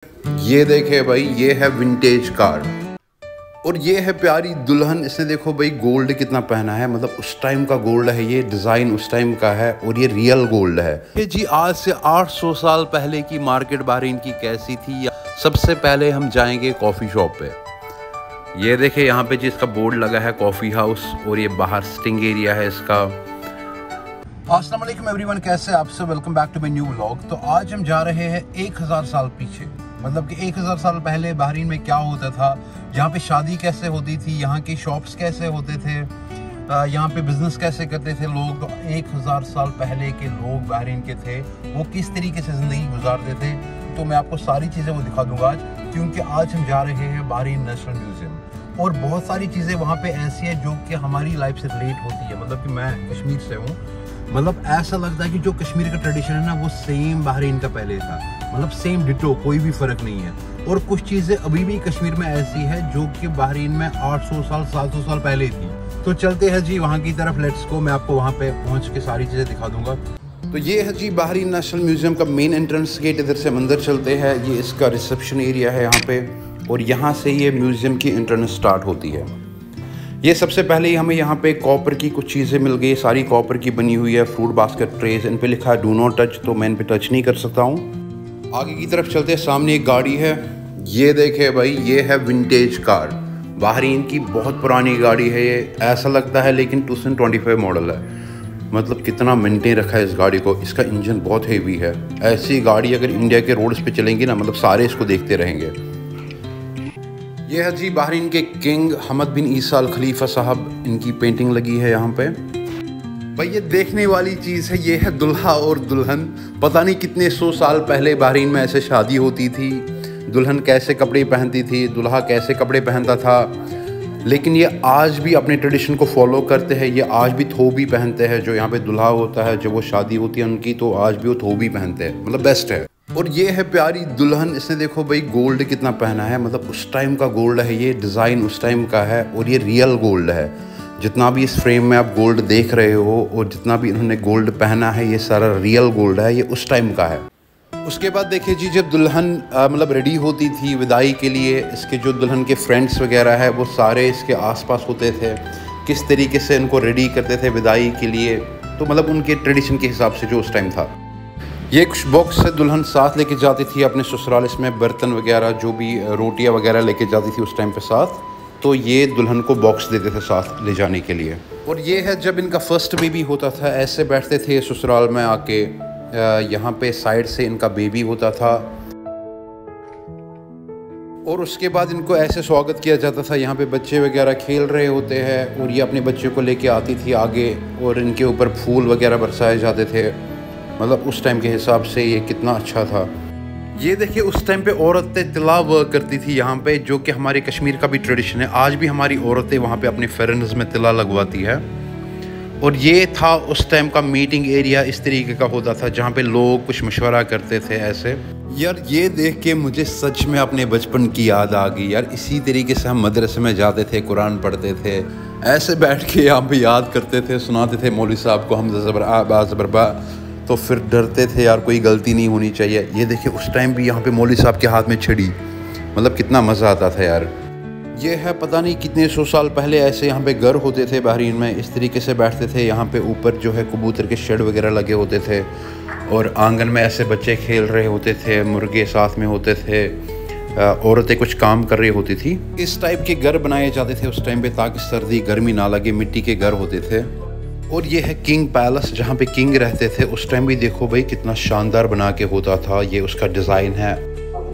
ये देखे भाई, ये है विंटेज कार और ये है प्यारी दुल्हन। इसने देखो भाई गोल्ड कितना पहना है, मतलब उस टाइम का गोल्ड है, ये डिज़ाइन उस टाइम का है और ये रियल गोल्ड है। ये जी आज से 800 साल पहले की मार्केट बहरीन की कैसी थी। सबसे पहले हम जाएंगे कॉफ़ी शॉप पे। ये देखे यहाँ पे जी इसका बोर्ड लगा है कॉफ़ी हाउस और ये बाहर सिटिंग एरिया है इसका। अस्सलाम वालेकुम एवरीवन, कैसे आप सब, welcome back to my new vlog. तो आज हम जा रहे हैं 1000 साल पीछे, मतलब कि 1000 साल पहले बहरीन में क्या होता था, यहाँ पे शादी कैसे होती थी, यहाँ की शॉप्स कैसे होते थे, यहाँ पे बिजनेस कैसे करते थे लोग। तो 1000 साल पहले के लोग बहरीन के थे, वो किस तरीके से ज़िंदगी गुजारते थे, तो मैं आपको सारी चीज़ें वो दिखा दूंगा आज, क्योंकि आज हम जा रहे हैं बहरीन नेशनल म्यूज़ियम। और बहुत सारी चीज़ें वहाँ पे ऐसी है जो कि हमारी लाइफ से रिलेट होती है। मतलब कि मैं कश्मीर से हूँ, मतलब ऐसा लगता है कि जो कश्मीर का ट्रेडिशन है ना, वो सेम बहरीन का पहले था, मतलब सेम डिटो, कोई भी फ़र्क नहीं है। और कुछ चीज़ें अभी भी कश्मीर में ऐसी है जो कि बहरीन में 800 साल 700 साल पहले थी। तो चलते हैं जी वहाँ की तरफ, लेट्स गो। मैं आपको वहाँ पे पहुँच के सारी चीज़ें दिखा दूँगा। तो ये है जी बहरीन नेशनल म्यूज़ियम का मेन एंट्रेंस गेट। इधर से हम अंदर चलते हैं, ये इसका रिसेप्शन एरिया है यहाँ पे, और यहाँ से ये म्यूज़ियम की एंट्रेंस स्टार्ट होती है। ये सबसे पहले ही हमें यहाँ पे कॉपर की कुछ चीज़ें मिल गई, सारी कॉपर की बनी हुई है। फ्रूट बास्केट ट्रेज, इन पे लिखा है डू नॉट टच, तो मैं इन पे टच नहीं कर सकता हूँ। आगे की तरफ चलते हैं, सामने एक गाड़ी है, ये देखे भाई, ये है विंटेज कार। बहरीन की बहुत पुरानी गाड़ी है ये, ऐसा लगता है, लेकिन 2025 मॉडल है। मतलब कितना मेंटेन रखा है इस गाड़ी को, इसका इंजन बहुत हेवी है। ऐसी गाड़ी अगर इंडिया के रोड्स पे चलेंगी ना, मतलब सारे इसको देखते रहेंगे। यह है जी बहरीन के किंग हमद बिन ईसा अल खलीफा साहब, इनकी पेंटिंग लगी है यहाँ पे। भाई ये देखने वाली चीज़ है, ये है दुल्हा और दुल्हन। पता नहीं कितने 100 साल पहले बहरीन में ऐसे शादी होती थी, दुल्हन कैसे कपड़े पहनती थी, दुल्हा कैसे कपड़े पहनता था। लेकिन ये आज भी अपने ट्रेडिशन को फॉलो करते हैं, ये आज भी थोबी पहनते हैं। जो यहाँ पे दुल्हा होता है, जब वो शादी होती है उनकी, तो आज भी वो थोबी पहनते हैं, मतलब बेस्ट है। और ये है प्यारी दुल्हन, इसने देखो भाई गोल्ड कितना पहना है, मतलब उस टाइम का गोल्ड है, ये डिज़ाइन उस टाइम का है और ये रियल गोल्ड है। जितना भी इस फ्रेम में आप गोल्ड देख रहे हो और जितना भी इन्होंने गोल्ड पहना है, ये सारा रियल गोल्ड है, ये उस टाइम का है। उसके बाद देखिए जी, जब दुल्हन मतलब रेडी होती थी विदाई के लिए, इसके जो दुल्हन के फ्रेंड्स वगैरह है वो सारे इसके आसपास होते थे, किस तरीके से इनको रेडी करते थे विदाई के लिए, तो मतलब उनके ट्रेडिशन के हिसाब से जो उस टाइम था। ये कुछ बॉक्स से दुल्हन साथ लेके जाती थी अपने ससुराल, इसमें बर्तन वगैरह, जो भी रोटियां वगैरह लेके जाती थी उस टाइम पे साथ, तो ये दुल्हन को बॉक्स देते थे साथ ले जाने के लिए। और ये है जब इनका फर्स्ट बेबी होता था, ऐसे बैठते थे ससुराल में आके, यहाँ पे साइड से इनका बेबी होता था और उसके बाद इनको ऐसे स्वागत किया जाता था। यहाँ पे बच्चे वगैरह खेल रहे होते हैं और ये अपने बच्चे को लेके आती थी आगे और इनके ऊपर फूल वगैरह बरसाए जाते थे। मतलब उस टाइम के हिसाब से ये कितना अच्छा था। ये देखिए उस टाइम पे औरतें तिला वर्क करती थी यहाँ पे, जो कि हमारे कश्मीर का भी ट्रेडिशन है। आज भी हमारी औरतें वहाँ पे अपने फेरेंस में तिला लगवाती है। और ये था उस टाइम का मीटिंग एरिया, इस तरीके का होता था जहाँ पे लोग कुछ मशवरा करते थे ऐसे। यार ये देख के मुझे सच में अपने बचपन की याद आ गई यार। इसी तरीके से हम मदरसे में जाते थे, कुरान पढ़ते थे, ऐसे बैठ के यहाँ पे याद करते थे, सुनाते थे मौलवी साहब को हम ज़बरबा, तो फिर डरते थे यार कोई गलती नहीं होनी चाहिए। ये देखिए उस टाइम भी यहाँ पे मौलवी साहब के हाथ में छड़ी, मतलब कितना मज़ा आता था यार। ये है पता नहीं कितने 100 साल पहले ऐसे यहाँ पे घर होते थे बहरीन में, इस तरीके से बैठते थे। यहाँ पे ऊपर जो है कबूतर के शेड वगैरह लगे होते थे और आंगन में ऐसे बच्चे खेल रहे होते थे, मुर्गे साथ में होते थे, औरतें कुछ काम कर रही होती थी। इस टाइप के घर बनाए जाते थे उस टाइम पे ताकि सर्दी गर्मी ना लगे, मिट्टी के घर होते थे। और ये है किंग पैलेस, जहाँ पे किंग रहते थे। उस टाइम भी देखो भाई कितना शानदार बना के होता था, ये उसका डिज़ाइन है।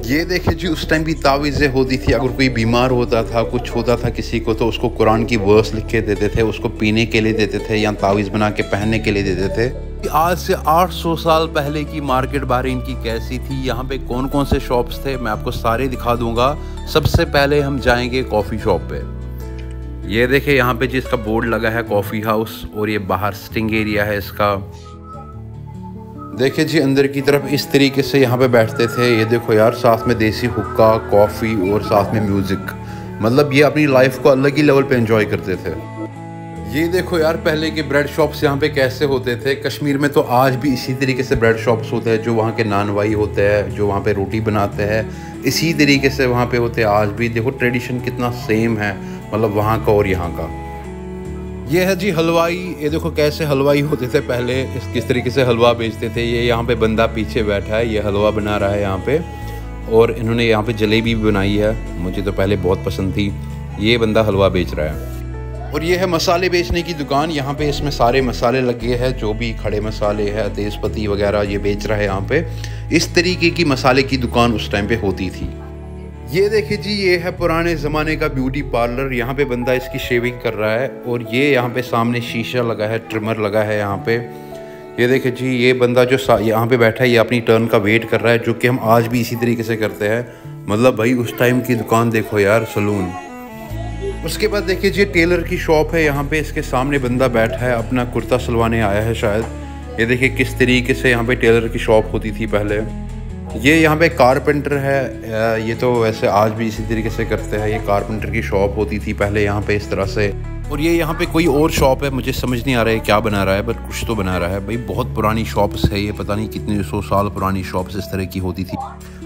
ये देखिए जी उस टाइम भी तावीज़ें होती थी, अगर कोई बीमार होता था, कुछ होता था किसी को, तो उसको कुरान की वर्स लिख के देते थे, उसको पीने के लिए देते थे या तावीज़ बना के पहनने के लिए देते थे। आज से 800 साल पहले की मार्केट बहरीन की कैसी थी, यहाँ पे कौन कौन से शॉप्स थे, मैं आपको सारे दिखा दूंगा। सबसे पहले हम जाएंगे कॉफ़ी शॉप पे। ये देखिए यहाँ पे जी इसका बोर्ड लगा है कॉफ़ी हाउस और ये बाहर सिटिंग एरिया है इसका। देखिए जी अंदर की तरफ इस तरीके से यहाँ पे बैठते थे। ये देखो यार, साथ में देसी हुक्का, कॉफ़ी और साथ में म्यूज़िक, मतलब ये अपनी लाइफ को अलग ही लेवल पे एंजॉय करते थे। ये देखो यार पहले के ब्रेड शॉप्स यहाँ पे कैसे होते थे। कश्मीर में तो आज भी इसी तरीके से ब्रेड शॉप्स होते हैं, जो वहाँ के नानवाई होते हैं, जो वहाँ पे रोटी बनाते हैं, इसी तरीके से वहाँ पे होते हैं आज भी। देखो ट्रेडिशन कितना सेम है, मतलब वहाँ का और यहाँ का। ये है जी हलवाई। ये देखो कैसे हलवाई होते थे पहले, किस तरीके से हलवा बेचते थे। ये यहाँ पे बंदा पीछे बैठा है, ये हलवा बना रहा है यहाँ पे, और इन्होंने यहाँ पे जलेबी भी बनाई है, मुझे तो पहले बहुत पसंद थी। ये बंदा हलवा बेच रहा है। और ये है मसाले बेचने की दुकान। यहाँ पे इसमें सारे मसाले लगे हैं, जो भी खड़े मसाले हैं, तेज़पत्ती वगैरह, ये बेच रहा है यहाँ पे। इस तरीके की मसाले की दुकान उस टाइम पे होती थी। ये देखिए जी, ये है पुराने ज़माने का ब्यूटी पार्लर। यहाँ पे बंदा इसकी शेविंग कर रहा है, और ये यहाँ पे सामने शीशा लगा है, ट्रिमर लगा है यहाँ पे। ये देखिए जी, ये बंदा जो यहाँ पे बैठा है, ये अपनी टर्न का वेट कर रहा है, जो कि हम आज भी इसी तरीके से करते हैं। मतलब भाई उस टाइम की दुकान देखो यार, सलून। उसके बाद देखिए जी, टेलर की शॉप है यहाँ पे। इसके सामने बंदा बैठा है, अपना कुर्ता सिलवाने आया है शायद। ये देखिए किस तरीके से यहाँ पे टेलर की शॉप होती थी पहले। ये यहाँ पे कारपेंटर है, ये तो वैसे आज भी इसी तरीके से करते हैं। ये कारपेंटर की शॉप होती थी पहले यहाँ पे इस तरह से। और ये यहाँ पे कोई और शॉप है, मुझे समझ नहीं आ रहा है क्या बना रहा है, बट कुछ तो बना रहा है भाई। बहुत पुरानी शॉप्स है ये, पता नहीं कितने 100 साल पुरानी शॉप्स इस तरह की होती थी।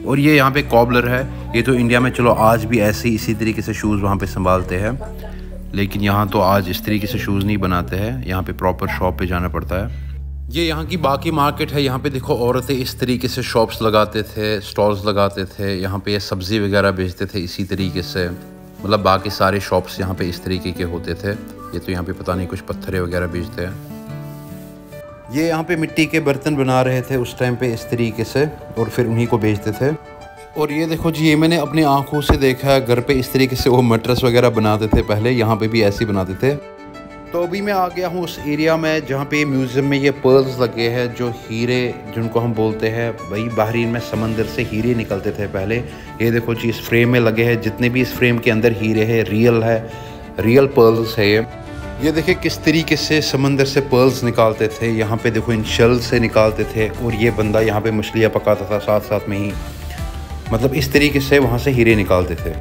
और ये यहाँ पे कॉबलर है। ये तो इंडिया में चलो आज भी ऐसे ही इसी तरीके से शूज़ वहाँ पे संभालते हैं, लेकिन यहाँ तो आज इस तरीके से शूज़ नहीं बनाते हैं, यहाँ पे प्रॉपर शॉप पे जाना पड़ता है। ये यहाँ की बाकी मार्केट है। यहाँ पे देखो औरतें इस तरीके से शॉप्स लगाते थे, स्टॉल्स लगाते थे। यहाँ पे ये सब्ज़ी वगैरह बेचते थे इसी तरीके से। मतलब बाकी सारे शॉप्स यहाँ पे इस तरीके के होते थे। ये तो यहाँ पे पता नहीं कुछ पत्थरे वगैरह बेचते हैं। ये यहाँ पे मिट्टी के बर्तन बना रहे थे उस टाइम पे इस तरीके से, और फिर उन्हीं को बेचते थे। और ये देखो जी, ये मैंने अपनी आँखों से देखा है, घर पे इस तरीके से वो मटरस वगैरह बनाते थे पहले, यहाँ पे भी ऐसे ही बनाते थे। तो अभी मैं आ गया हूँ उस एरिया में जहाँ पे म्यूज़ियम में ये पर्ल्स लगे हैं, जो हीरे जिनको हम बोलते हैं भाई, बहरीन में समंदर से हीरे निकलते थे पहले। ये देखो जी, इस फ्रेम में लगे हैं, जितने भी इस फ्रेम के अंदर हीरे हैं, रियल पर्ल्स है ये देखिए किस तरीके से समंदर से पर्ल्स निकालते थे। यहाँ पे देखो इन शेल से निकालते थे, और ये बंदा यहाँ पे मछलियाँ पकाता था साथ साथ में ही। मतलब इस तरीके से वहाँ से हीरे निकालते थे।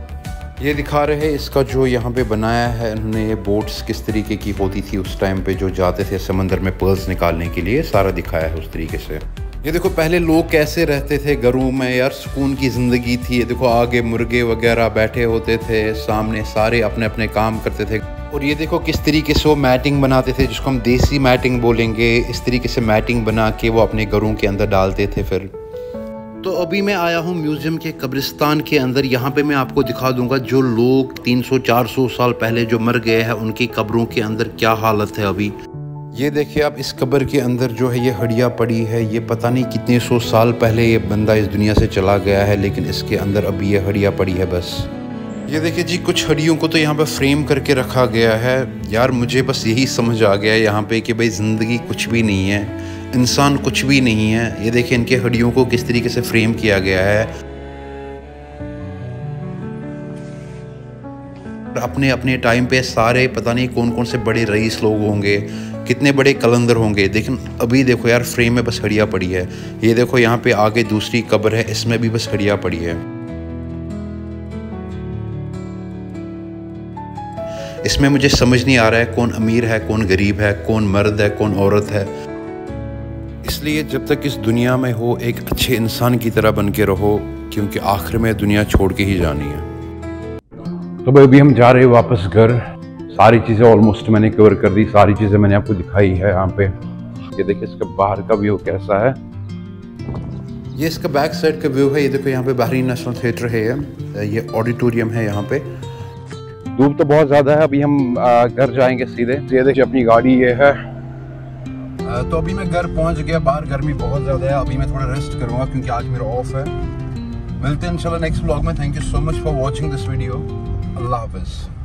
ये दिखा रहे हैं इसका जो यहाँ पे बनाया है इन्होंने, ये बोट्स किस तरीके की होती थी उस टाइम पे, जो जाते थे समंदर में पर्ल्स निकालने के लिए, सारा दिखाया है उस तरीके से। ये देखो पहले लोग कैसे रहते थे घरों में यार, सुकून की ज़िंदगी थी। ये देखो आगे मुर्गे वगैरह बैठे होते थे, सामने सारे अपने अपने काम करते थे। और ये देखो किस तरीके से वो मैटिंग बनाते थे, जिसको हम देसी मैटिंग बोलेंगे। इस तरीके से मैटिंग बना के वो अपने घरों के अंदर डालते थे फिर। तो अभी मैं आया हूँ म्यूज़ियम के कब्रिस्तान के अंदर। यहाँ पे मैं आपको दिखा दूंगा जो लोग 300-400 साल पहले जो मर गए हैं, उनकी कब्रों के अंदर क्या हालत है अभी। ये देखिए आप, इस कब्र के अंदर जो है ये हड्डियाँ पड़ी है। ये पता नहीं कितने 100 साल पहले ये बंदा इस दुनिया से चला गया है, लेकिन इसके अंदर अभी ये हड्डियाँ पड़ी है बस। ये देखिए जी, कुछ हड्डियों को तो यहाँ पर फ्रेम करके रखा गया है। यार मुझे बस यही समझ आ गया है यहाँ पे कि भाई ज़िंदगी कुछ भी नहीं है, इंसान कुछ भी नहीं है। ये देखिए इनके हड्डियों को किस तरीके से फ्रेम किया गया है। अपने अपने टाइम पे सारे पता नहीं कौन कौन से बड़े रईस लोग होंगे, कितने बड़े कलंदर होंगे, लेकिन अभी देखो यार फ्रेम में बस हड्डियाँ पड़ी है। ये देखो यहाँ पे आगे दूसरी कब्र है, इसमें भी बस हड्डियाँ पड़ी है। इसमें मुझे समझ नहीं आ रहा है कौन अमीर है, कौन गरीब है, कौन मर्द है, कौन औरत है। इसलिए जब तक इस दुनिया में हो, एक अच्छे इंसान की तरह बन के रहो, क्योंकि आखिर में दुनिया छोड़ के ही जानी है। तो भाई अभी हम जा रहे हैं वापस घर। सारी चीज़ें ऑलमोस्ट मैंने कवर कर दी, सारी चीज़ें मैंने आपको दिखाई है यहाँ पे। ये देखिए इसका बाहर का व्यू कैसा है। ये इसका बैक साइड का व्यू है। ये देखो यहाँ पे बहरीन नेशनल थिएटर है, ये ऑडिटोरियम है यहाँ पे। धूप तो बहुत ज़्यादा है, अभी हम घर जाएंगे सीधे। ये देखिए अपनी गाड़ी ये है। तो अभी मैं घर पहुंच गया। बाहर गर्मी बहुत ज़्यादा है, अभी मैं थोड़ा रेस्ट करूँगा क्योंकि आज मेरा ऑफ है। मिलते हैं इंशाल्लाह नेक्स्ट व्लॉग में। Thank you so much for watching this video. अल्लाह हाफिज़।